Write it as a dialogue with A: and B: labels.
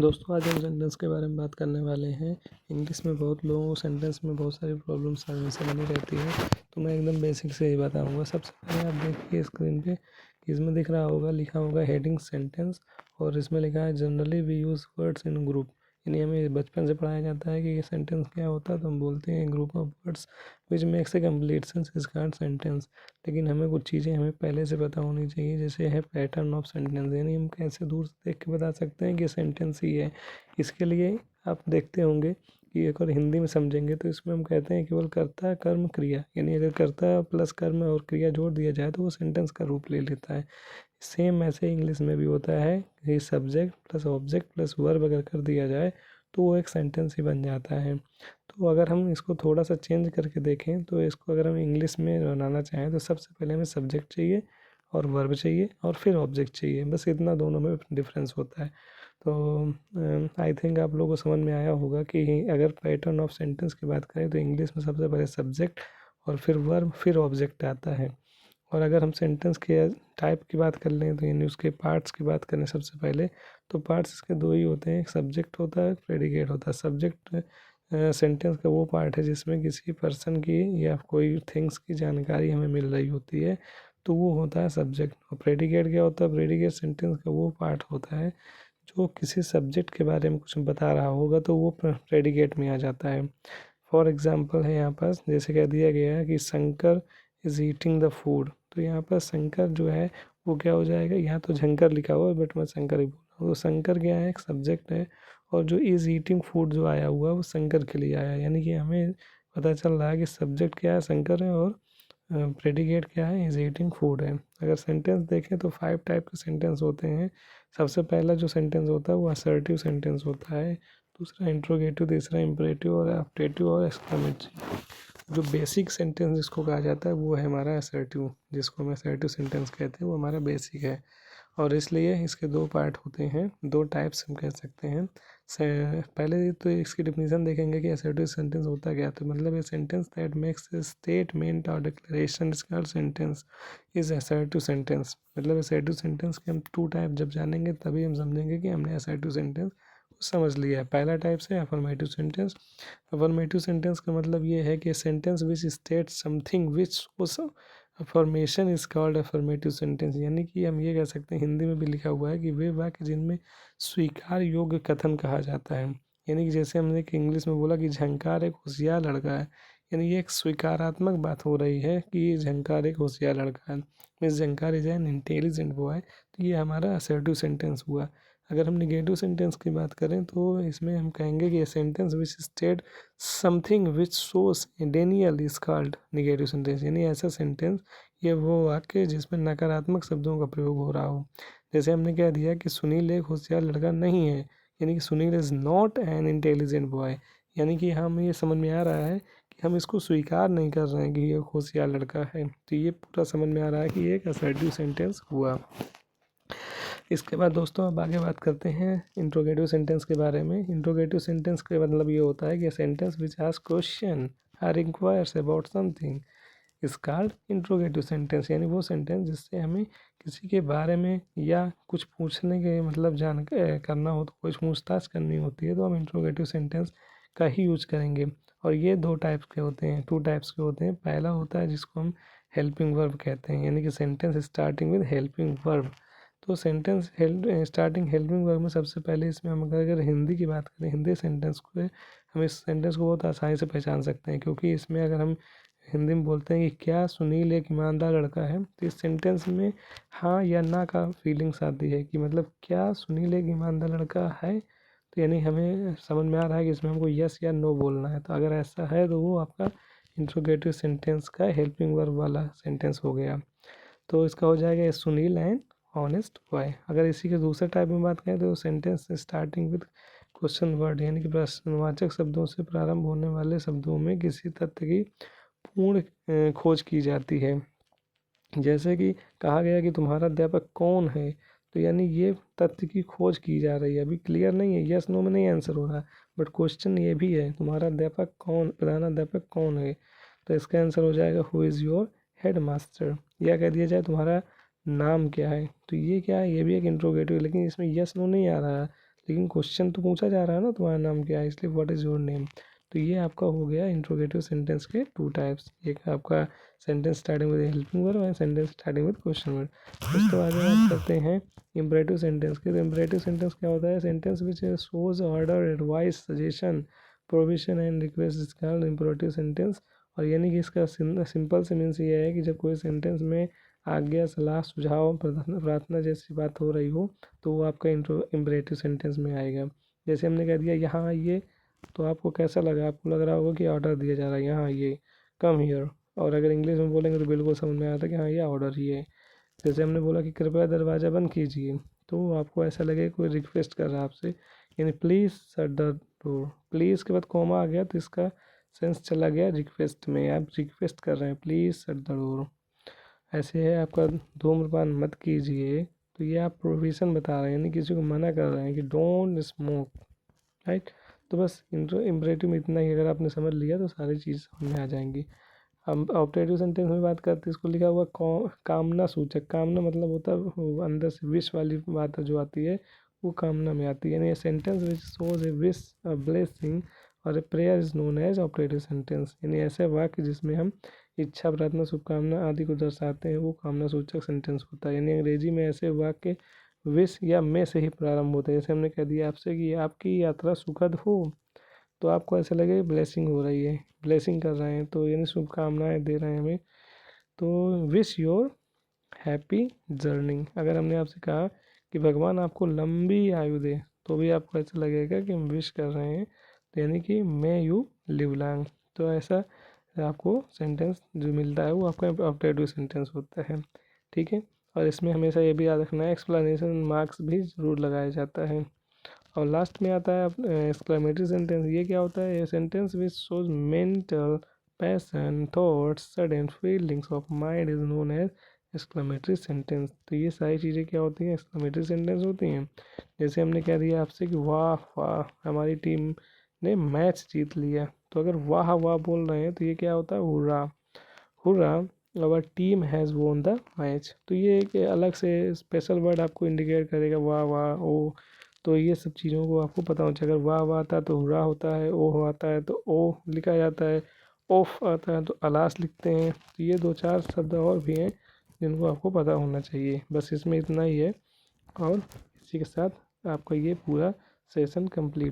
A: दोस्तों आज हम सेंटेंस के बारे में बात करने वाले हैं। इंग्लिश में बहुत लोगों को सेंटेंस में बहुत सारी प्रॉब्लम्स हमेशा बनी रहती है, तो मैं एकदम बेसिक से ही बताऊंगा। सबसे पहले आप देखिए स्क्रीन पे, इसमें दिख रहा होगा, लिखा होगा हेडिंग सेंटेंस, और इसमें लिखा है generally we use words in group. यानी हमें बचपन से पढ़ाया जाता है कि ये सेंटेंस क्या होता है, तो हम बोलते हैं group of words which makes A complete sense is called sentence. लेकिन हमें कुछ चीज़ें हमें पहले से पता होनी चाहिए, जैसे है पैटर्न ऑफ सेंटेंस, यानी हम कैसे दूर से देख के बता सकते हैं कि सेंटेंस ही है। इसके लिए आप देखते होंगे कि एक और हिंदी में समझेंगे तो इसमें हम कहते हैं केवल कर्ता कर्म क्रिया, यानी अगर कर्ता प्लस कर्म और क्रिया जोड़ दिया जाए तो वो सेंटेंस का रूप ले लेता है। सेम ऐसे इंग्लिश में भी होता है कि subject plus object plus verb अगर कर दिया जाए तो वो एक सेंटेंस ही बन जाता है। तो अगर हम इसको थोड़ा सा चेंज करके देखें, तो इसको अगर हम इंग्लिश में बनाना चाहें तो सबसे पहले हमें सब्जेक्ट चाहिए और वर्ब चाहिए और फिर ऑब्जेक्ट चाहिए, बस इतना दोनों में डिफरेंस होता है। तो आई थिंक आप लोगों को समझ में आया होगा कि अगर पैटर्न ऑफ सेंटेंस की बात करें तो इंग्लिश में सबसे पहले सब्जेक्ट और फिर वर्ब फिर ऑब्जेक्ट आता है। और अगर हम सेंटेंस के टाइप की बात कर लें तो यानी उसके पार्ट्स की बात करें सबसे पहले, तो पार्ट्स इसके दो ही होते हैं, एक सब्जेक्ट होता है, प्रेडिकेट होता है। सब्जेक्ट सेंटेंस का वो पार्ट है जिसमें किसी पर्सन की या कोई थिंग्स की जानकारी हमें मिल रही होती है, तो वो होता है सब्जेक्ट। और प्रेडिकेट क्या होता है? प्रेडिकेट सेंटेंस का वो पार्ट होता है जो किसी सब्जेक्ट के बारे में कुछ बता रहा होगा, तो वो प्रेडिकेट में आ जाता है। फॉर एग्जाम्पल है यहाँ पर, जैसे कह दिया गया है कि Shankar is eating the food, तो यहाँ पर शंकर जो है वो क्या हो जाएगा, यहाँ तो झंकर लिखा हुआ है बट मैं शंकर ही बोल रहा हूँ। तो शंकर क्या है? एक सब्जेक्ट है, और जो इज़ ईटिंग फूड जो आया हुआ है वो शंकर के लिए आया है। यानी कि हमें पता चल रहा है कि सब्जेक्ट क्या है? शंकर है, और प्रेडिकेट क्या है? इज़ ईटिंग फूड है। अगर सेंटेंस देखें तो 5 टाइप के सेंटेंस होते हैं। सबसे पहला जो सेंटेंस होता है वो असर्टिव सेंटेंस होता है, दूसरा इंट्रोगेटिव, तीसरा इम्परेटिव और एप्टेटिव और एक्सक्लेमेटरी। जो बेसिक सेंटेंस जिसको कहा जाता है वो है हमारा असर्टिव, जिसको हम असर्टिव सेंटेंस कहते हैं, वो हमारा बेसिक है। और इसलिए इसके दो पार्ट होते हैं, दो टाइप्स हम कह सकते हैं। पहले तो इसकी डिफिनीशन देखेंगे कि असर्टिव सेंटेंस होता क्या है। तो मतलब a sentence that makes a statement और declaration is called sentence is assertive sentence. मतलब असर्टिव सेंटेंस के हम 2 टाइप जब जानेंगे तभी हम समझेंगे कि हमने असर्टिव सेंटेंस समझ लिया है। पहला टाइप से अफर्मेटिव सेंटेंस। अफर्मेटिव सेंटेंस का मतलब ये है कि sentence which state something which उस affirmation is called affirmative sentence. यानी कि हम ये कह सकते हैं, हिंदी में भी लिखा हुआ है कि वे वाक्य जिनमें स्वीकार योग्य कथन कहा जाता है। यानी कि जैसे हमने कि इंग्लिश में बोला कि झंकार एक होशियार लड़का है, यानी ये एक स्वीकारात्मक बात हो रही है कि ये झंकार एक होशियार लड़का है, means Jhankar is an intelligent boy. तो ये हमारा असर्टिव सेंटेंस हुआ। अगर हम निगेटिव सेंटेंस की बात करें तो इसमें हम कहेंगे कि sentence which state something which shows Daniel is called negative sentence. यानी ऐसा सेंटेंस, ये वो वाक्य जिसमें नकारात्मक शब्दों का प्रयोग हो रहा हो। जैसे हमने कह दिया कि सुनील एक होशियार लड़का नहीं है, यानी कि Sunil is not an intelligent boy. यानी कि हम ये समझ में आ रहा है कि हम इसको स्वीकार नहीं कर रहे हैं कि ये होशियार लड़का है। तो ये पूरा समझ में आ रहा है कि ये एक असर्टिव सेंटेंस हुआ। इसके बाद दोस्तों अब आगे बात करते हैं इंट्रोगेटिव सेंटेंस के बारे में। इंट्रोगेटिव सेंटेंस का मतलब ये होता है कि सेंटेंस विच आस्क क्वेश्चन और enquires about something is called interrogative sentence. यानी वो सेंटेंस जिससे हमें किसी के बारे में या कुछ पूछने के मतलब जान करना हो, तो कुछ पूछताछ करनी होती है, तो हम इंट्रोगेटिव सेंटेंस का ही यूज करेंगे। और ये 2 टाइप्स के होते हैं, 2 टाइप्स के होते हैं। पहला होता है जिसको हम हेल्पिंग वर्ब कहते हैं, यानी कि sentence starting with helping verb. तो सेंटेंस स्टार्टिंग हेल्पिंग वर्ब में सबसे पहले इसमें हम अगर हिंदी की बात करें, हिंदी सेंटेंस को, हम इस सेंटेंस को बहुत आसानी से पहचान सकते हैं, क्योंकि इसमें अगर हम हिंदी में बोलते हैं कि क्या सुनील एक ईमानदार लड़का है, तो इस सेंटेंस में हाँ या ना का फीलिंग्स आती है कि मतलब क्या सुनील एक ईमानदार लड़का है। तो यानी हमें समझ में आ रहा है कि इसमें हमको यस या नो बोलना है। तो अगर ऐसा है तो वो आपका इंट्रोगेटिव सेंटेंस का हेल्पिंग वर्ब वाला सेंटेंस हो गया। तो इसका हो जाएगा सुनील एंड ऑनेस्ट बॉय। अगर इसी के दूसरे टाइप में बात करें तो sentence starting with question word, यानी कि प्रश्नवाचक शब्दों से प्रारंभ होने वाले शब्दों में किसी तथ्य की पूर्ण खोज की जाती है। जैसे कि कहा गया कि तुम्हारा अध्यापक कौन है, तो यानी ये तथ्य की खोज की जा रही है। अभी क्लियर नहीं है, यस नो में नहीं आंसर हो रहा, बट क्वेश्चन ये भी है तुम्हारा अध्यापक कौन, प्रधानाध्यापक कौन है। तो इसका आंसर हो जाएगा who is your head master. या कह दिया जाए तुम्हारा नाम क्या है, तो ये क्या है, ये भी एक इंट्रोगेटिव, लेकिन इसमें यस नो नहीं आ रहा है, लेकिन क्वेश्चन तो पूछा जा रहा है ना तुम्हारा नाम क्या है, इसलिए व्हाट इज़ योर नेम। तो ये आपका हो गया इंट्रोगेटिव सेंटेंस के 2 टाइप्स, एक आपका sentence starting with helping verb and sentence starting with question word. उसके बाद बात करते हैं इम्परेटिव सेंटेंस के। तो इम्परेटिव सेंटेंस क्या होता है, sentence which shows order, advice, suggestion, provision and request is called imperative sentence. और यानी कि इसका सिंपल से मीन्स ये है कि जब कोई सेंटेंस में आज्ञा, सलाह, सुझाव, प्रार्थना जैसी बात हो रही हो तो वो आपका इम्परेटिव सेंटेंस में आएगा। जैसे हमने कह दिया यहाँ आइए, तो आपको कैसा लगा, आपको लग रहा होगा कि ऑर्डर दिया जा रहा है, यहाँ आइए, कम हियर। और अगर इंग्लिश में बोलेंगे तो बिल्कुल समझ में आता है कि हाँ ये ऑर्डर ही है। जैसे हमने बोला कि कृपया दरवाज़ा बंद कीजिए, तो आपको ऐसा लगेगा कोई रिक्वेस्ट कर रहा है आपसे, यानी please shut the door. Please के बाद कॉमा आ गया तो इसका सेंस चला गया रिक्वेस्ट में, आप रिक्वेस्ट कर रहे हैं प्लीज़ शट द डोर। ऐसे है आपका धूम्रपान मत कीजिए, तो ये आप प्रोविज़न बता रहे हैं, यानी किसी को मना कर रहे हैं कि डोंट स्मोक, राइट। तो बस इम्परेटिव में इतना ही, अगर आपने समझ लिया तो सारी चीज़ समझ में आ जाएंगी। हम ऑब्जेक्टिव सेंटेंस में बात करते हैं, इसको लिखा हुआ कामना सूचक। कामना मतलब होता है वो अंदर से विश वाली बात जो आती है वो कामना में आती है, यानी sentence which shows a wish, a blessing और a prayer is known as objective sentence. यानी ऐसे वाक्य जिसमें हम इच्छा, प्रार्थना, शुभकामना आदि को दर्शाते हैं वो कामना सूचक सेंटेंस होता है। यानी अंग्रेजी में ऐसे वाक्य विश या मे से ही प्रारंभ होते हैं। जैसे हमने कह दिया आपसे कि आपकी यात्रा सुखद हो, तो आपको ऐसा लगेगा ब्लेसिंग हो रही है, ब्लेसिंग कर रहे हैं, तो यानी शुभकामनाएं दे रहे हैं हमें। तो विश योर हैप्पी जर्नी। अगर हमने आपसे कहा कि भगवान आपको लंबी आयु दे, तो भी आपको ऐसा लगेगा कि हम विश कर रहे हैं, तो यानी कि मे यू लिव लॉन्ग। तो ऐसा आपको सेंटेंस जो मिलता है वो आपका ऑब्जेक्टिव सेंटेंस होता है, ठीक है। और इसमें हमेशा ये भी याद रखना है एक्सप्लेनेशन मार्क्स भी ज़रूर लगाया जाता है। और लास्ट में आता है एक्सक्लेमेटरी सेंटेंस। ये क्या होता है, sentence which shows mental, passion, thoughts, sudden feelings of mind is known as exclamatory sentence. तो ये सारी चीज़ें क्या होती हैं, एक्सक्लेमेटरी सेंटेंस होती हैं। जैसे हमने कह दिया आपसे कि वाह वाह हमारी टीम ने मैच जीत लिया, तो अगर वाह वाह बोल रहे हैं तो ये क्या होता है, hurrah hurrah our team has won the match. तो ये एक अलग से स्पेशल वर्ड आपको इंडिकेट करेगा, वाह वाह ओ। तो ये सब चीज़ों को आपको पता होना चाहिए। अगर वाह वाह आता है तो हुर्रा होता है, ओह आता है तो ओ लिखा जाता है, ओफ आता है तो अलास लिखते हैं। तो ये 2-4 शब्द और भी हैं जिनको आपको पता होना चाहिए। बस इसमें इतना ही है, और इसी के साथ आपका ये पूरा सेशन कंप्लीट।